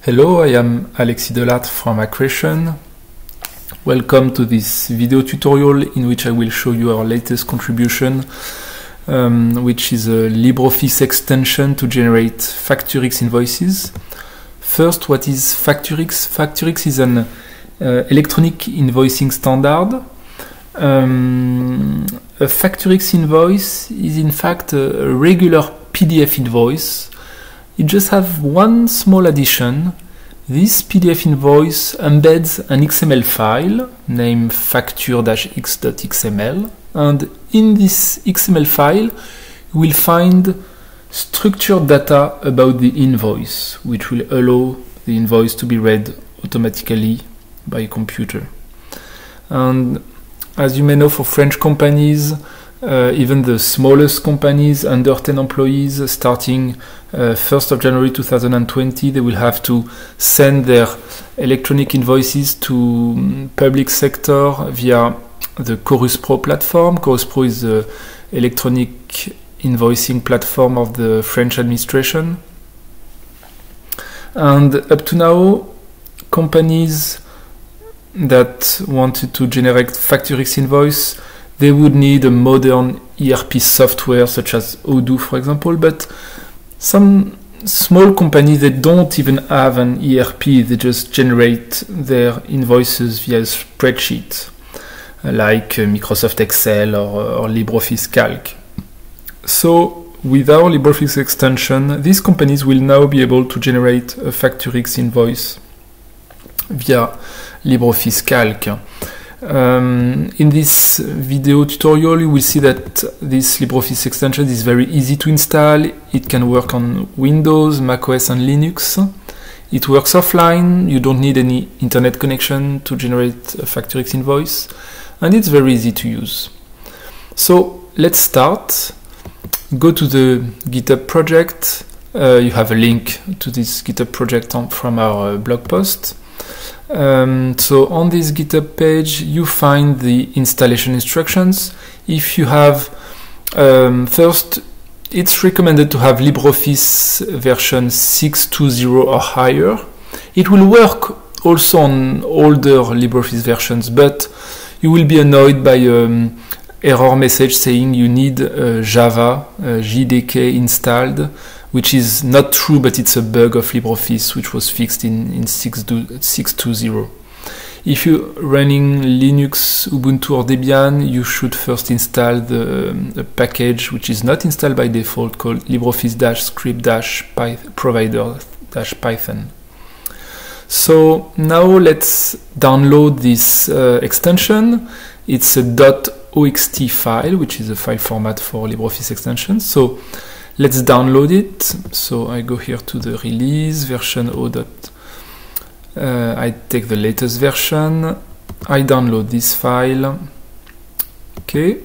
Hello, I am Alexis Delattre from Accretion. Welcome to this video tutorial in which I will show you our latest contribution, which is a LibreOffice extension to generate FactureX invoices. First, what is FactureX? FactureX is an electronic invoicing standard. A FactureX invoice is in fact a regular PDF invoice. It just have one small addition. This PDF invoice embeds an XML file named facture-x.xml, and in this XML file you will find structured data about the invoice, which will allow the invoice to be read automatically by a computer. And as you may know, for French companies, even the smallest companies under 10 employees starting 1st of January 2020, they will have to send their electronic invoices to public sector via the Chorus Pro platform. Chorus Pro is the electronic invoicing platform of the French administration. And up to now, companies that wanted to generate FactureX invoice, they would need a modern ERP software such as Odoo, for example, but some small companies, they don't even have an ERP, they just generate their invoices via a spreadsheet, like Microsoft Excel or LibreOffice Calc. So with our LibreOffice extension, these companies will now be able to generate a FactureX invoice via LibreOffice Calc. In this video tutorial, you will see that this LibreOffice extension is very easy to install. It can work on Windows, macOS and Linux. It works offline. You don't need any internet connection to generate a FactureX invoice, and it's very easy to use. So let's start. Go to the GitHub project. You have a link to this GitHub project from our blog post. So on this GitHub page you find the installation instructions. If you have first, it's recommended to have LibreOffice version 6.2.0 or higher. It will work also on older LibreOffice versions, but you will be annoyed by error message saying you need Java JDK installed, which is not true, but it's a bug of LibreOffice which was fixed in 6.2.0. If you're running Linux, Ubuntu or Debian, you should first install the package which is not installed by default, called LibreOffice-script-provider-python. So now let's download this extension. It's a .oxt file, which is a file format for LibreOffice extensions. So let's download it. So I go here to the release version O. I take the latest version. I download this file. Okay,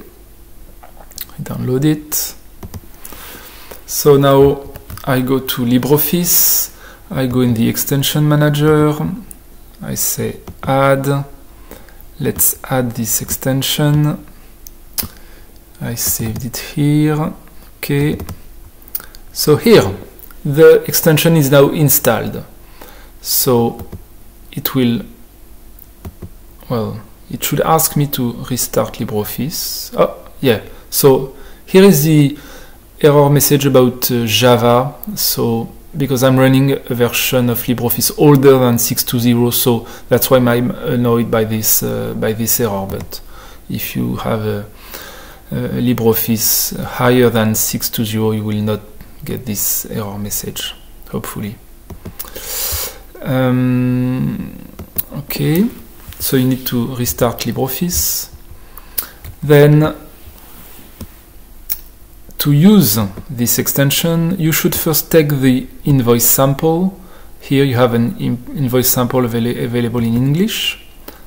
I download it. So now I go to LibreOffice. I go in the extension manager. I say add. Let's add this extension. I saved it here. Okay. So here, the extension is now installed. So it will, well, it should ask me to restart LibreOffice. Oh, yeah. So here is the error message about Java. So because I'm running a version of LibreOffice older than 6.2.0, so that's why I'm annoyed by this error. But if you have a LibreOffice higher than 6.2.0, you will not get this error message, hopefully. Okay, so you need to restart LibreOffice. Then to use this extension, you should first take the invoice sample. Here you have an invoice sample available in English.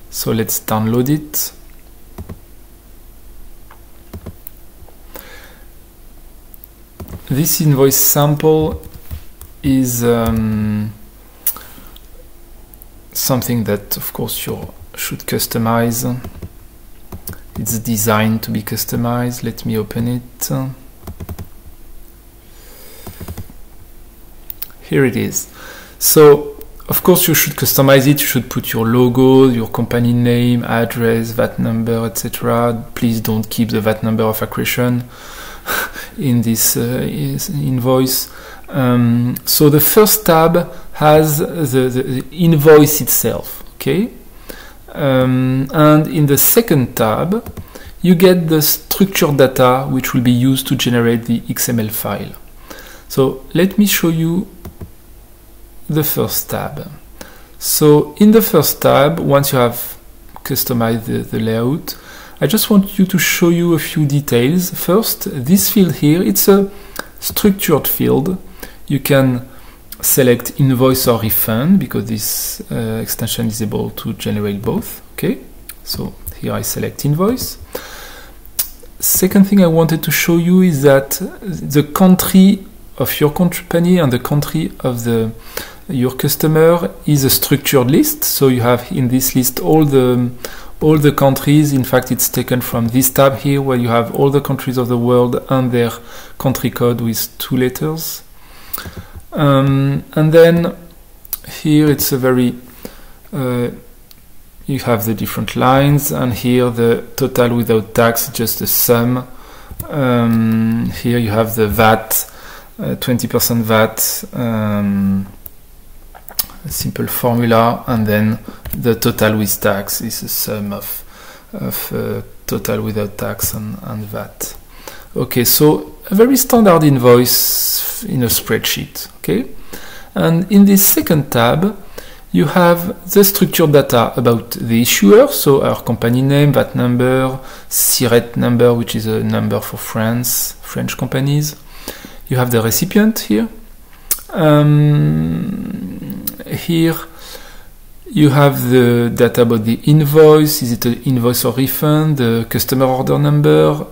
So let's download it. This invoice sample is something that, of course, you should customize. It's designed to be customized. Let me open it. Here it is. So of course, you should customize it. You should put your logo, your company name, address, VAT number, etc. Please don't keep the VAT number of accretion in this invoice. So the first tab has the invoice itself, okay? And in the second tab, you get the structured data which will be used to generate the XML file. So let me show you the first tab. So in the first tab, once you have customized the layout, I just want you to show you a few details. First, this field here, it's a structured field. You can select invoice or refund because this extension is able to generate both. Okay, so here I select invoice. Second thing I wanted to show you is that the country of your company and the country of your customer is a structured list. So you have in this list all the countries. In fact, it's taken from this tab here where you have all the countries of the world and their country code with 2 letters. And then here it's a very you have the different lines, and here the total without tax, just a sum. Here you have the VAT, 20% VAT, a simple formula, and then the total with tax is a sum of total without tax and VAT. Okay, so a very standard invoice in a spreadsheet. Okay, and in this second tab, you have the structured data about the issuer, so our company name, VAT number, SIRET number, which is a number for French companies. You have the recipient here. Here you have the data about the invoice. Is it an invoice or refund? The customer order number,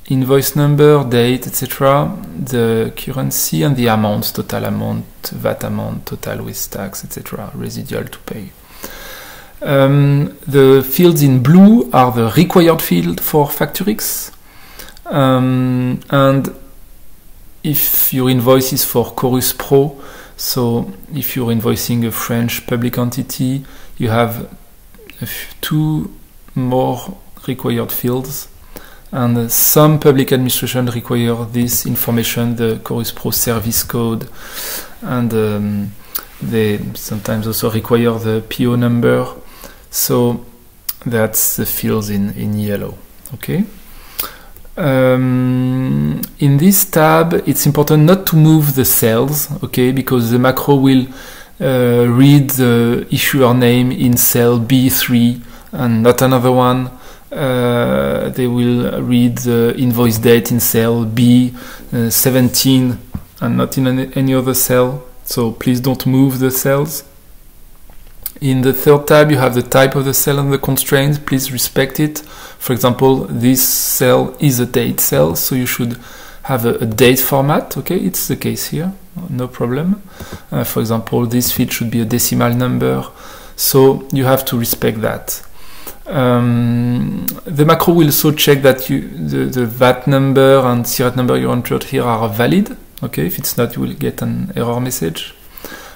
invoice number, date, etc. The currency and the amounts, total amount, VAT amount, total with tax, etc. Residual to pay. The fields in blue are the required field for Facturix. And if your invoice is for Chorus Pro, so if you're invoicing a French public entity, you have 2 more required fields. And some public administration require this information, the Chorus Pro service code, and they sometimes also require the PO number. So that's the fields in yellow. Okay. In this tab, it's important not to move the cells, okay, because the macro will read the issuer name in cell B3 and not another one. They will read the invoice date in cell B17 and not in any other cell. So please don't move the cells. In the third tab, you have the type of the cell and the constraints. Please respect it. For example, this cell is a date cell, so you should have a date format. Okay, it's the case here, no problem. For example, this field should be a decimal number, so you have to respect that. The macro will also check that the VAT number and SIRET number you entered here are valid. Okay, if it's not, you will get an error message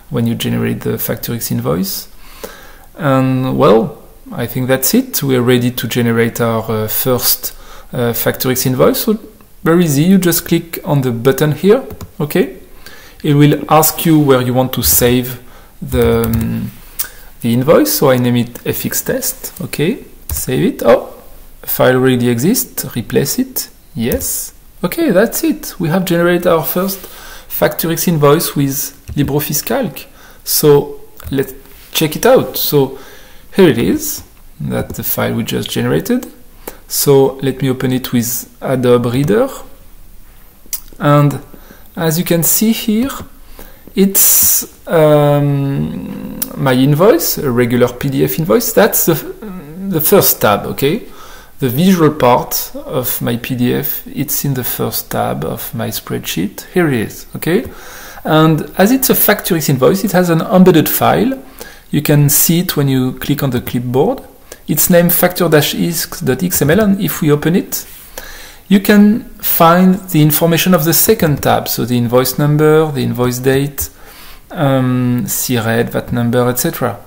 when you generate the Facturix invoice. And well, I think that's it. We are ready to generate our first Facturix invoice. So very easy. You just click on the button here. Okay, it will ask you where you want to save the invoice. So I name it FX test. Okay, save it. Oh, a file already exists. Replace it. Yes. Okay, that's it. We have generated our first Facturix invoice with LibreOffice Calc. So let's check it out. So here it is. That's the file we just generated. So let me open it with Adobe Reader. And as you can see here, it's my invoice, a regular PDF invoice. That's the first tab, okay? The visual part of my PDF, it's in the first tab of my spreadsheet. Here it is, okay? And as it's a Facturix invoice, it has an embedded file. You can see it when you click on the clipboard. It's named factor-isc.xml, and if we open it, you can find the information of the second tab, so the invoice number, the invoice date, see red, that number, etc.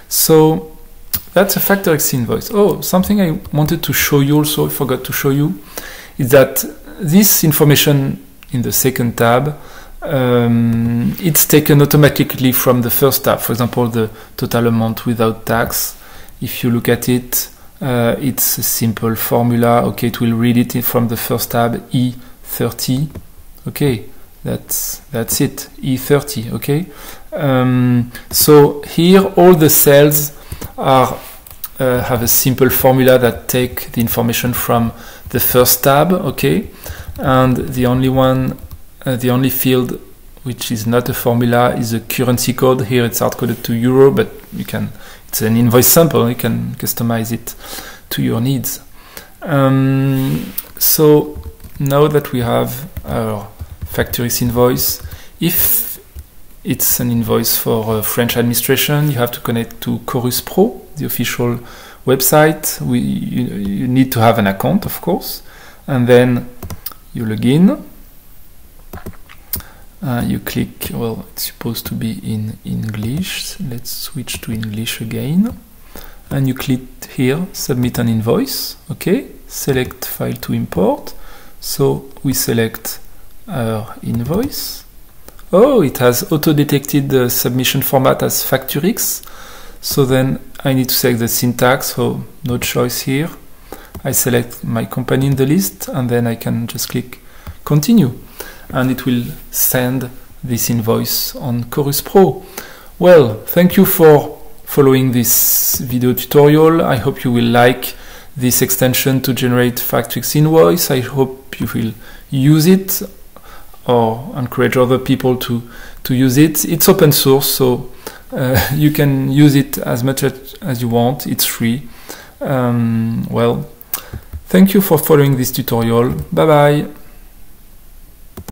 So that's a FactorX invoice. Oh, something I wanted to show you also, I forgot to show you, is that this information in the second tab, it's taken automatically from the first tab. For example, the total amount without tax. If you look at it, it's a simple formula. Okay, it will read it from the first tab, E30. Okay, that's it, E30. Okay, so here all the cells are have a simple formula that take the information from the first tab. Okay, and the only field which is not a formula is a currency code. Here it's hard-coded to euro, but you can, it's an invoice sample, you can customize it to your needs. So now that we have our FactorX invoice, if it's an invoice for French administration, you have to connect to Chorus Pro, the official website. You need to have an account, of course, and then you log in. You click, well, it's supposed to be in English. Let's switch to English again. And you click here, submit an invoice. Okay, select file to import. So we select our invoice. Oh, it has auto-detected the submission format as FactorX. So then I need to select the syntax, so no choice here. I select my company in the list, and then I can just click continue. And it will send this invoice on Chorus Pro. Well, thank you for following this video tutorial. I hope you will like this extension to generate FactorX invoice. I hope you will use it or encourage other people to use it. It's open source, so you can use it as much as you want. It's free. Well, thank you for following this tutorial. Bye bye.